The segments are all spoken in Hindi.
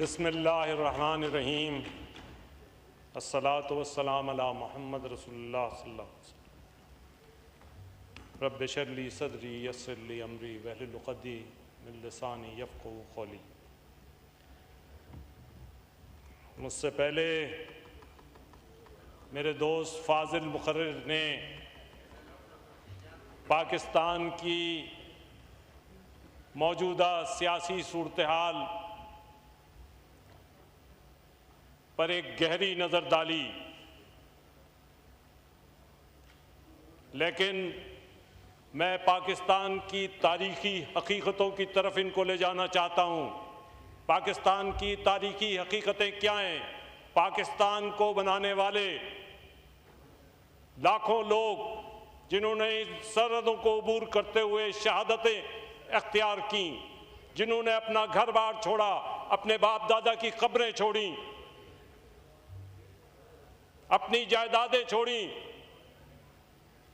बिस्मिल्लाहिर्रहमानिर्रहीम। अस्सलातु वस्सलाम अला मुहम्मद रसूलुल्लाह सल्लल्लाहु अलैहि वसल्लम। रब्बि इश्रह ली सदरी यस्सिर ली अमरी वहलुल उक़दति मिन लिसानी यफ़क़हू क़ौली। मुझसे पहले मेरे दोस्त फाजिल मुक़र्रिर ने पाकिस्तान की मौजूदा सियासी सूरत हाल पर एक गहरी नज़र डाली, लेकिन मैं पाकिस्तान की तारीख़ी हकीकतों की तरफ इनको ले जाना चाहता हूँ। पाकिस्तान की तारीख़ी हकीकतें क्या हैं? पाकिस्तान को बनाने वाले लाखों लोग जिन्होंने सरहदों को अबूर करते हुए शहादतें अख्तियार की, जिन्होंने अपना घर बार छोड़ा, अपने बाप दादा की कब्रें छोड़ी, अपनी जायदादें छोड़ी,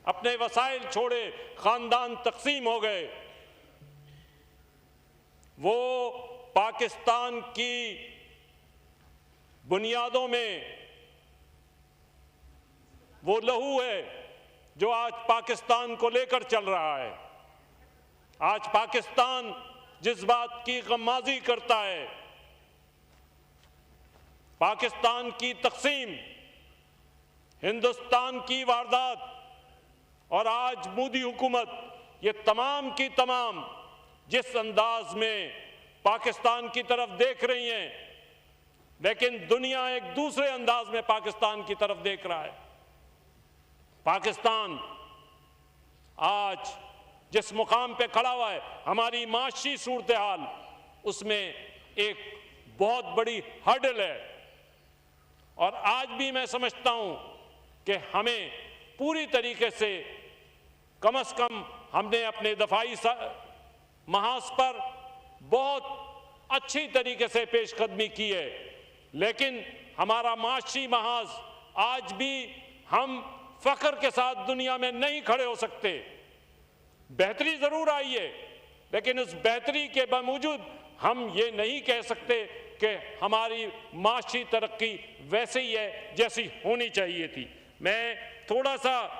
अपने वसाइल छोड़े, ख़ानदान तकसीम हो गए, वो पाकिस्तान की बुनियादों में वो लहू है जो आज पाकिस्तान को लेकर चल रहा है। आज पाकिस्तान जिस बात की गम्माज़ी करता है, पाकिस्तान की तकसीम, हिंदुस्तान की वारदात और आज मोदी हुकूमत, ये तमाम की तमाम जिस अंदाज में पाकिस्तान की तरफ देख रही हैं, लेकिन दुनिया एक दूसरे अंदाज में पाकिस्तान की तरफ देख रहा है। पाकिस्तान आज जिस मुकाम पे खड़ा हुआ है, हमारी माशी सूरत हाल उसमें एक बहुत बड़ी हर्डल है। और आज भी मैं समझता हूं कि हमें पूरी तरीके से कम हमने अपने दफाई महाज पर बहुत अच्छी तरीके से पेशकदमी की है, लेकिन हमारा माशी महाज आज भी हम फ़ख्र के साथ दुनिया में नहीं खड़े हो सकते। बेहतरी ज़रूर आई है, लेकिन उस बेहतरी के बावजूद हम ये नहीं कह सकते कि हमारी माशी तरक्की वैसे ही है जैसी होनी चाहिए थी। मैं थोड़ा सा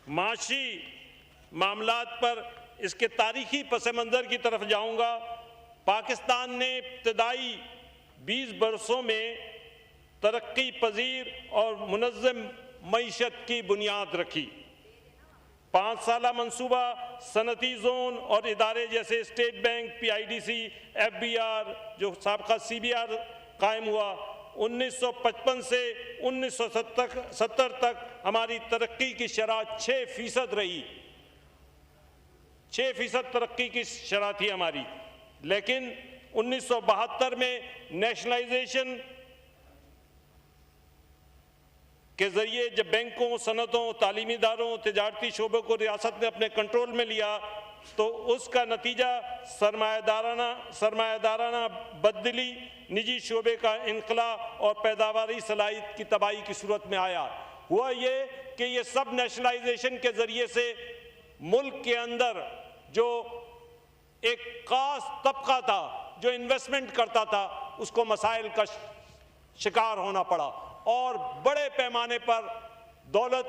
माशी मामलात पर इसके तारीखी पस मंज़र की तरफ जाऊंगा। पाकिस्तान ने इब्तदाई 20 बरसों में तरक्की पजीर और मुनज़्ज़म मईशत की बुनियाद रखी। 5 साला मनसूबा सनती जोन और इदारे जैसे स्टेट बैंक, PIDC, FBR जो साबका CBR कायम हुआ। 1955 से 1970 तक हमारी तरक्की की शरह 6% रही। 6% तरक्की की शरह थी हमारी, लेकिन 1972 में नेशनलाइजेशन के जरिए जब बैंकों, सनतों, तालीमी इदारों, तिजारती शोबों को रियासत ने अपने कंट्रोल में लिया, तो उसका नतीजा सरमायादाराना बदली, निजी शोबे का इनकला और पैदावारी सलाहियत की तबाही की सूरत में आया। हुआ ये कि ये सब नेशनलाइजेशन के ज़रिए से मुल्क के अंदर जो एक खास तबका था जो इन्वेस्टमेंट करता था, उसको मसाइल का शिकार होना पड़ा और बड़े पैमाने पर दौलत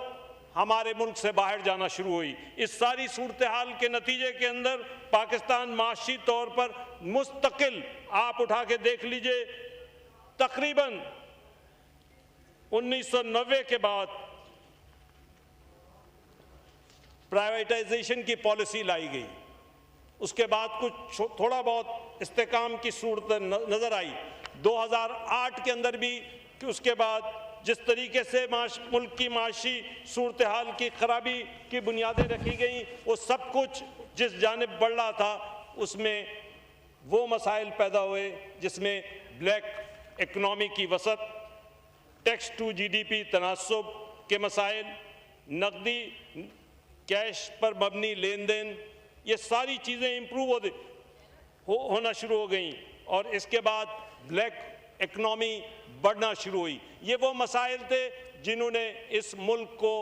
हमारे मुल्क से बाहर जाना शुरू हुई। इस सारी सूरत हाल के नतीजे के अंदर पाकिस्तान माशी तौर पर मुस्तकिल, आप उठा के देख लीजिए, तकरीबन 1990 के बाद प्राइवेटाइजेशन की पॉलिसी लाई गई। उसके बाद कुछ थोड़ा बहुत इस्तेकाम की सूरत नज़र आई। 2008 के अंदर भी कि उसके बाद जिस तरीके से मुल्क की माशी सूरत हाल की खराबी की बुनियादें रखी गई, वो सब कुछ जिस जानिब बढ़ रहा था उसमें वो मसाइल पैदा हुए जिसमें ब्लैक इकनॉमी की वसत, टैक्स टू GDP तनासुब के मसाइल, नकदी कैश पर मबनी लेन देन, ये सारी चीज़ें इम्प्रूव होना शुरू हो गई और इसके बाद ब्लैक इकनॉमी बढ़ना शुरू हुई। ये वो मसाइल थे जिन्होंने इस मुल्क को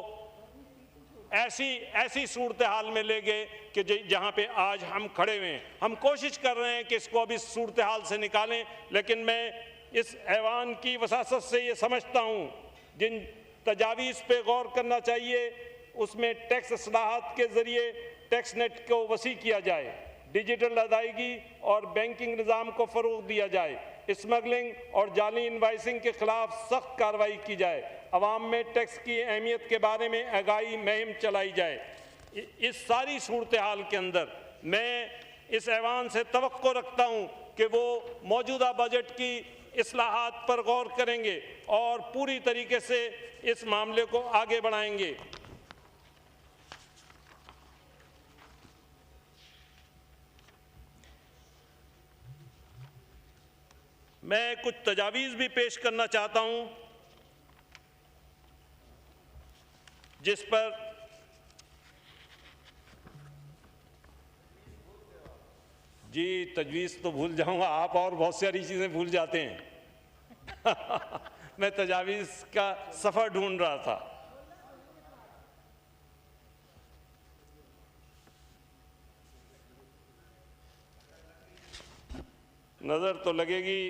ऐसी सूरत हाल में ले गए कि जहाँ पे आज हम खड़े हुए हैं। हम कोशिश कर रहे हैं कि इसको अभी सूरत हाल से निकालें, लेकिन मैं इस ऐवान की वसासत से ये समझता हूँ जिन तजावीज़ पे गौर करना चाहिए उसमें टैक्स असलाहत के ज़रिए टैक्स नेट को वसी किया जाए, डिजिटल अदायगी और बैंकिंग निज़ाम को फ़रोग़ दिया जाए, स्मगलिंग और जाली इनवाइसिंग के ख़िलाफ़ सख्त कार्रवाई की जाए, अवाम में टैक्स की अहमियत के बारे में आगाही मुहिम चलाई जाए। इस सारी सूरत हाल के अंदर मैं इस ऐवान से तवक्को रखता हूँ कि वो मौजूदा बजट की इस्लाहात पर गौर करेंगे और पूरी तरीके से इस मामले को आगे बढ़ाएंगे। मैं कुछ तजावीज़ भी पेश करना चाहता हूं जिस पर जी तजवीज़ तो भूल जाऊंगा, आप और बहुत सारी चीज़ें भूल जाते हैं मैं तजावीज़ का सफ़र ढूंढ रहा था। नज़र तो लगेगी,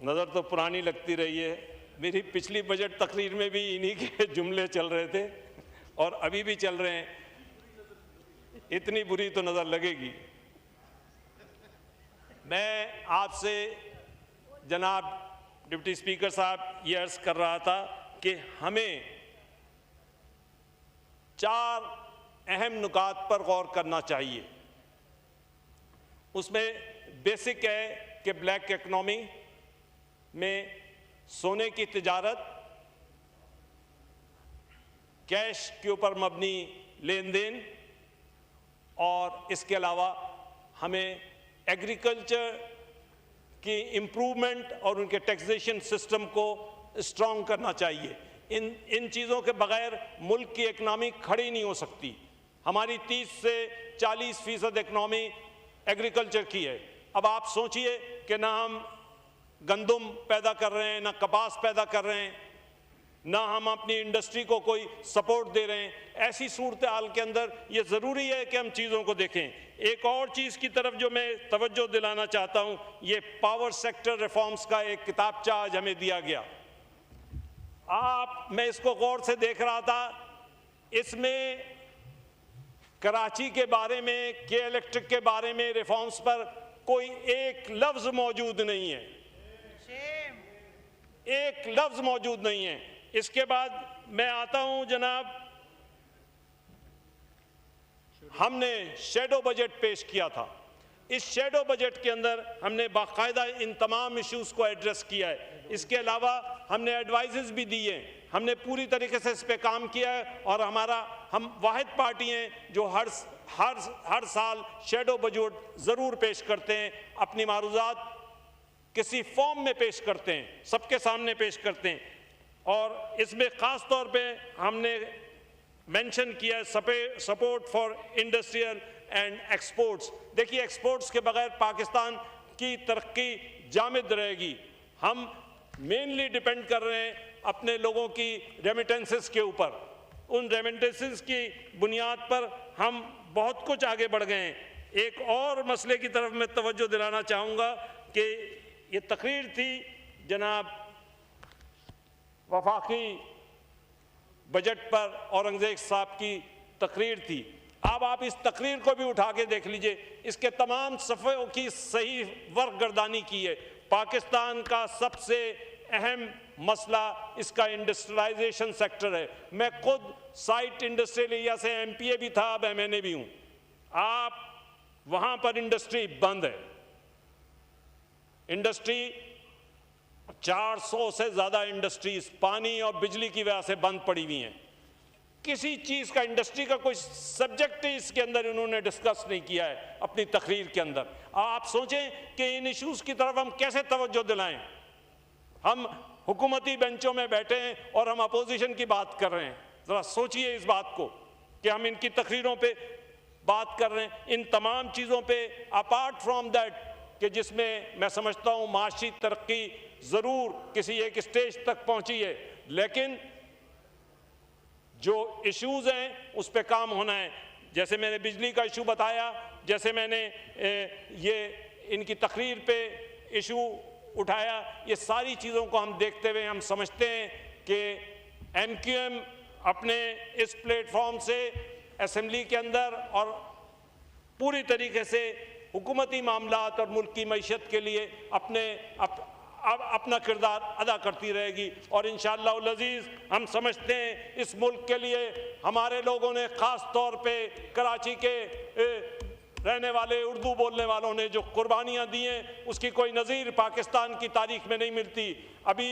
नज़र तो पुरानी लगती रही है। मेरी पिछली बजट तकरीर में भी इन्हीं के जुमले चल रहे थे और अभी भी चल रहे हैं। इतनी बुरी तो नज़र लगेगी। मैं आपसे जनाब डिप्टी स्पीकर साहब ये अर्ज़ कर रहा था कि हमें 4 अहम नुकात पर गौर करना चाहिए। उसमें बेसिक है कि ब्लैक इकनॉमी में सोने की तिजारत, कैश के ऊपर मबनी लेन देन और इसके अलावा हमें एग्रीकल्चर की इम्प्रूवमेंट और उनके टैक्सेशन सिस्टम को स्ट्रॉन्ग करना चाहिए। इन चीज़ों के बगैर मुल्क की इकनॉमी खड़ी नहीं हो सकती। हमारी 30 से 40% इकनॉमी एग्रीकल्चर की है। अब आप सोचिए कि ना हम गंदम पैदा कर रहे हैं, ना कपास पैदा कर रहे हैं, ना हम अपनी इंडस्ट्री को कोई सपोर्ट दे रहे हैं। ऐसी सूरत हाल के अंदर ये ज़रूरी है कि हम चीज़ों को देखें। एक और चीज़ की तरफ जो मैं तवज्जो दिलाना चाहता हूँ, ये पावर सेक्टर रिफॉर्म्स का एक किताबचा आज हमें दिया गया। मैं इसको गौर से देख रहा था। इसमें कराची के बारे में, के इलेक्ट्रिक के बारे में रिफॉर्म्स पर कोई एक लफ्ज़ मौजूद नहीं है, एक लफ्ज़ मौजूद नहीं है। इसके बाद मैं आता हूं जनाब, हमने शैडो बजट पेश किया था। इस शैडो बजट के अंदर हमने बाकायदा इन तमाम इश्यूज़ को एड्रेस किया है। इसके अलावा हमने एडवाइजेस भी दिए हैं, हमने पूरी तरीके से इस पे काम किया है और हम वाहिद पार्टी हैं जो हर साल शैडो बजट ज़रूर पेश करते हैं, अपनी मारूज़ात किसी फॉर्म में पेश करते हैं, सबके सामने पेश करते हैं। और इसमें ख़ास तौर पे हमने मेंशन किया है support for industrial and exports. देखिए, एक्सपोर्ट्स के बगैर पाकिस्तान की तरक्की जामिद रहेगी। हम मेनली डिपेंड कर रहे हैं अपने लोगों की रेमिटेंसेस के ऊपर। उन रेमिटेंसेस की बुनियाद पर हम बहुत कुछ आगे बढ़ गए हैं। एक और मसले की तरफ मैं तवज्जो दिलाना चाहूँगा कि ये तकरीर थी जनाब वफाकी बजट पर, औरंगजेब साहब की तकरीर थी। अब आप इस तकरीर को भी उठा के देख लीजिए, इसके तमाम सफ़ों की सही वर्गर्दानी की है। पाकिस्तान का सबसे अहम मसला इसका इंडस्ट्रियलाइजेशन सेक्टर है। मैं खुद साइट इंडस्ट्रियल एरिया से MPA भी था, अब MNA भी हूँ। आप वहाँ पर इंडस्ट्री बंद है, इंडस्ट्री 400 से ज़्यादा इंडस्ट्रीज पानी और बिजली की वजह से बंद पड़ी हुई हैं। किसी चीज़ का, इंडस्ट्री का कोई सब्जेक्ट ही इसके अंदर इन्होंने डिस्कस नहीं किया है अपनी तकरीर के अंदर। आप सोचें कि इन इश्यूज़ की तरफ हम कैसे तवज्जो दिलाएं। हम हुकूमती बेंचों में बैठे हैं और हम अपोजिशन की बात कर रहे हैं। ज़रा सोचिए इस बात को कि हम इनकी तकरीरों पे बात कर रहे हैं, इन तमाम चीज़ों पे अपार्ट फ्रॉम दैट कि जिसमें मैं समझता हूँ माशी तरक्की ज़रूर किसी एक स्टेज तक पहुँची है, लेकिन जो इश्यूज़ हैं उस पर काम होना है। जैसे मैंने बिजली का इशू बताया, जैसे मैंने ये इनकी तकरीर पे इशू उठाया, ये सारी चीज़ों को हम देखते हुए हम समझते हैं कि MQM अपने इस प्लेटफॉर्म से असेंबली के अंदर और पूरी तरीके से हुकूमती मामलात और मुल्क की मईशत के लिए अपना किरदार अदा करती रहेगी। और इंशाअल्लाह उल अज़ीज़ हम समझते हैं इस मुल्क के लिए हमारे लोगों ने ख़ास तौर पे कराची के रहने वाले उर्दू बोलने वालों ने जो कुर्बानियाँ दी हैं उसकी कोई नज़ीर पाकिस्तान की तारीख में नहीं मिलती। अभी